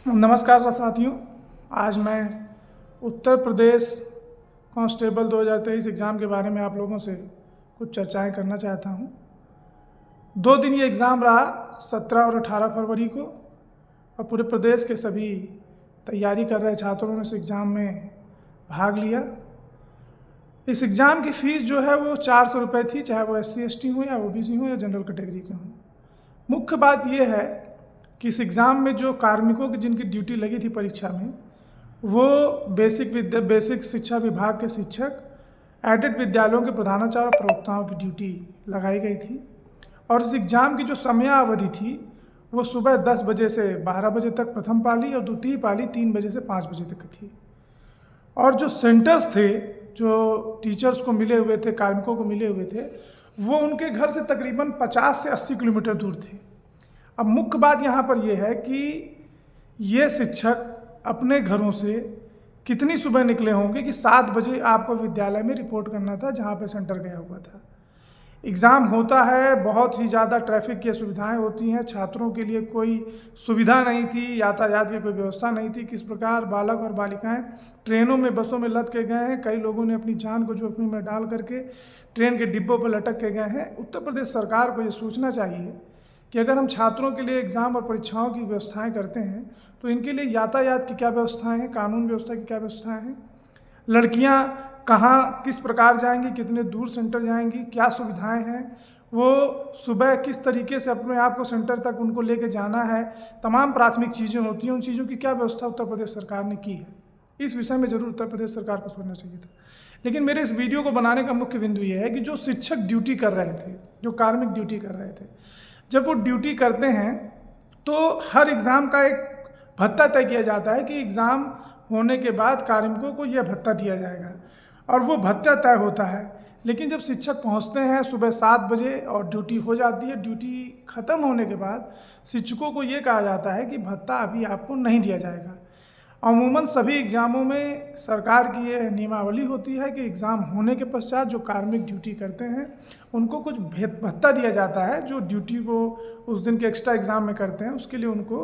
नमस्कार साथियों। आज मैं उत्तर प्रदेश कांस्टेबल 2023 एग्ज़ाम के बारे में आप लोगों से कुछ चर्चाएं करना चाहता हूं। 2 दिन ये एग्ज़ाम रहा, 17 और 18 फरवरी को, और पूरे प्रदेश के सभी तैयारी कर रहे छात्रों ने इस एग्ज़ाम में भाग लिया। इस एग्ज़ाम की फ़ीस जो है वो 400 रुपये थी, चाहे वो SC/ST हो या OBC हो या जनरल कैटेगरी के हों। मुख्य बात यह है कि इस एग्ज़ाम में जो कार्मिकों की जिनकी ड्यूटी लगी थी परीक्षा में, वो बेसिक शिक्षा विभाग के शिक्षक, एडेड विद्यालयों के प्रधानाचार्य और प्रवक्ताओं की ड्यूटी लगाई गई थी। और इस एग्ज़ाम की जो समयावधि थी वो सुबह 10 बजे से 12 बजे तक प्रथम पाली और द्वितीय पाली 3 बजे से 5 बजे तक थी। और जो सेंटर्स थे, जो टीचर्स को मिले हुए थे, कार्मिकों को मिले हुए थे, वो उनके घर से तकरीबन 50 से 80 किलोमीटर दूर थे। अब मुख्य बात यहाँ पर यह है कि ये शिक्षक अपने घरों से कितनी सुबह निकले होंगे कि 7 बजे आपको विद्यालय में रिपोर्ट करना था जहाँ पे सेंटर गया हुआ था। एग्ज़ाम होता है, बहुत ही ज़्यादा ट्रैफिक की सुविधाएं होती हैं, छात्रों के लिए कोई सुविधा नहीं थी, यातायात की कोई व्यवस्था नहीं थी। किस प्रकार बालक और बालिकाएं ट्रेनों में, बसों में लद के गए हैं। कई लोगों ने अपनी जान को जोखिम में डाल करके ट्रेन के डिब्बों पर लटक के गए हैं। उत्तर प्रदेश सरकार को ये सोचना चाहिए कि अगर हम छात्रों के लिए एग्ज़ाम और परीक्षाओं की व्यवस्थाएं करते हैं तो इनके लिए यातायात की क्या व्यवस्थाएं हैं, कानून व्यवस्था की क्या व्यवस्थाएं हैं, लड़कियां कहाँ किस प्रकार जाएंगी, कितने दूर सेंटर जाएंगी, क्या सुविधाएं हैं, वो सुबह किस तरीके से अपने आप को सेंटर तक उनको लेके जाना है, तमाम प्राथमिक चीज़ें होती हैं। उन चीज़ों की क्या व्यवस्था उत्तर प्रदेश सरकार ने की है, इस विषय में ज़रूर उत्तर प्रदेश सरकार को सोचना चाहिए था। लेकिन मेरे इस वीडियो को बनाने का मुख्य बिंदु ये है कि जो शिक्षक ड्यूटी कर रहे थे, जो कार्मिक ड्यूटी कर रहे थे, जब वो ड्यूटी करते हैं तो हर एग्ज़ाम का एक भत्ता तय किया जाता है कि एग्ज़ाम होने के बाद कार्मिकों को यह भत्ता दिया जाएगा, और वो भत्ता तय होता है। लेकिन जब शिक्षक पहुंचते हैं सुबह 7 बजे और ड्यूटी हो जाती है, ड्यूटी ख़त्म होने के बाद शिक्षकों को ये कहा जाता है कि भत्ता अभी आपको नहीं दिया जाएगा। अमूमन सभी एग्ज़ामों में सरकार की ये नियमावली होती है कि एग्ज़ाम होने के पश्चात जो कार्मिक ड्यूटी करते हैं उनको कुछ भत्ता दिया जाता है। जो ड्यूटी को उस दिन के एक्स्ट्रा एग्ज़ाम में करते हैं उसके लिए उनको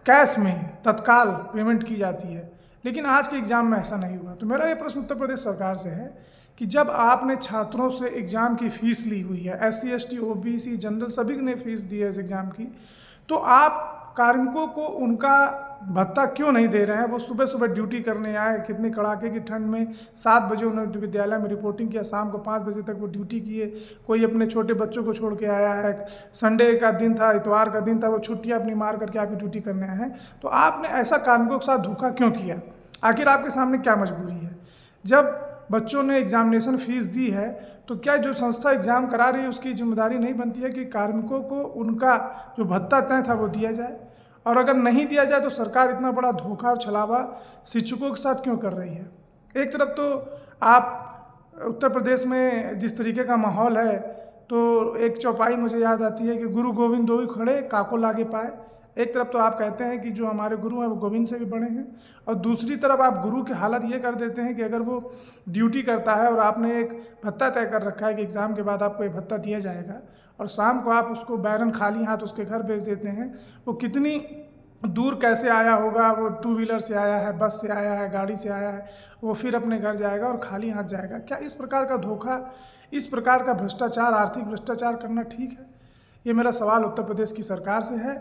कैश में तत्काल पेमेंट की जाती है। लेकिन आज के एग्ज़ाम में ऐसा नहीं हुआ। तो मेरा ये प्रश्न उत्तर प्रदेश सरकार से है कि जब आपने छात्रों से एग्ज़ाम की फ़ीस ली हुई है, SC/ST OBC जनरल सभी ने फ़ीस दी है इस एग्ज़ाम की, तो आप कार्मिकों को उनका भत्ता क्यों नहीं दे रहे हैं? वो सुबह सुबह ड्यूटी करने आए, कितनी कड़ाके की ठंड में 7 बजे उन्होंने विद्यालय में रिपोर्टिंग किया, शाम को 5 बजे तक वो ड्यूटी किए। कोई अपने छोटे बच्चों को छोड़ के आया है, संडे का दिन था, इतवार का दिन था, वो छुट्टियाँ अपनी मार करके आपकी ड्यूटी करने आए हैं। तो आपने ऐसा कार्मिकों के साथ धोखा क्यों किया? आखिर आपके सामने क्या मजबूरी है? जब बच्चों ने एग्जामिनेशन फ़ीस दी है तो क्या जो संस्था एग्ज़ाम करा रही है उसकी जिम्मेदारी नहीं बनती है कि कार्मिकों को उनका जो भत्ता तय था वो दिया जाए? और अगर नहीं दिया जाए तो सरकार इतना बड़ा धोखा और छलावा शिक्षकों के साथ क्यों कर रही है? एक तरफ तो आप उत्तर प्रदेश में जिस तरीके का माहौल है, तो एक चौपाई मुझे याद आती है कि गुरु गोविंद दो ही खड़े काको लागे पाए। एक तरफ तो आप कहते हैं कि जो हमारे गुरु हैं वो गोविंद से भी बड़े हैं, और दूसरी तरफ आप गुरु की हालत ये कर देते हैं कि अगर वो ड्यूटी करता है और आपने एक भत्ता तय कर रखा है कि एग्ज़ाम के बाद आपको ये भत्ता दिया जाएगा, और शाम को आप उसको बैरन खाली हाथ उसके घर भेज देते हैं। वो कितनी दूर कैसे आया होगा, वो 2 व्हीलर से आया है, बस से आया है, गाड़ी से आया है, वो फिर अपने घर जाएगा और खाली हाथ जाएगा? क्या इस प्रकार का धोखा, इस प्रकार का भ्रष्टाचार, आर्थिक भ्रष्टाचार करना ठीक है? ये मेरा सवाल उत्तर प्रदेश की सरकार से है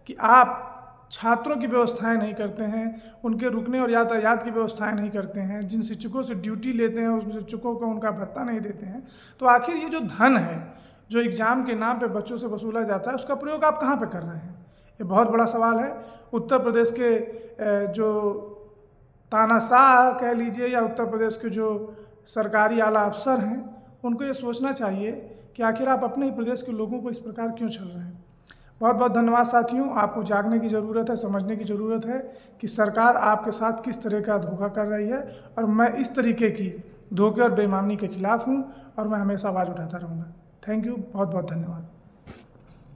कि आप छात्रों की व्यवस्थाएं नहीं करते हैं, उनके रुकने और यातायात की व्यवस्थाएं नहीं करते हैं, जिन शिक्षकों से ड्यूटी लेते हैं उन शिक्षकों को उनका भत्ता नहीं देते हैं। तो आखिर ये जो धन है जो एग्ज़ाम के नाम पे बच्चों से वसूला जाता है उसका प्रयोग आप कहाँ पे कर रहे हैं? ये बहुत बड़ा सवाल है। उत्तर प्रदेश के जो तानाशाह कह लीजिए या उत्तर प्रदेश के जो सरकारी आला अफसर हैं उनको ये सोचना चाहिए कि आखिर आप अपने ही प्रदेश के लोगों को इस प्रकार क्यों छल रहे हैं। बहुत बहुत धन्यवाद साथियों। आपको जागने की ज़रूरत है, समझने की ज़रूरत है कि सरकार आपके साथ किस तरह का धोखा कर रही है, और मैं इस तरीके की धोखे और बेईमानी के खिलाफ हूँ और मैं हमेशा आवाज़ उठाता रहूँगा। थैंक यू, बहुत बहुत धन्यवाद।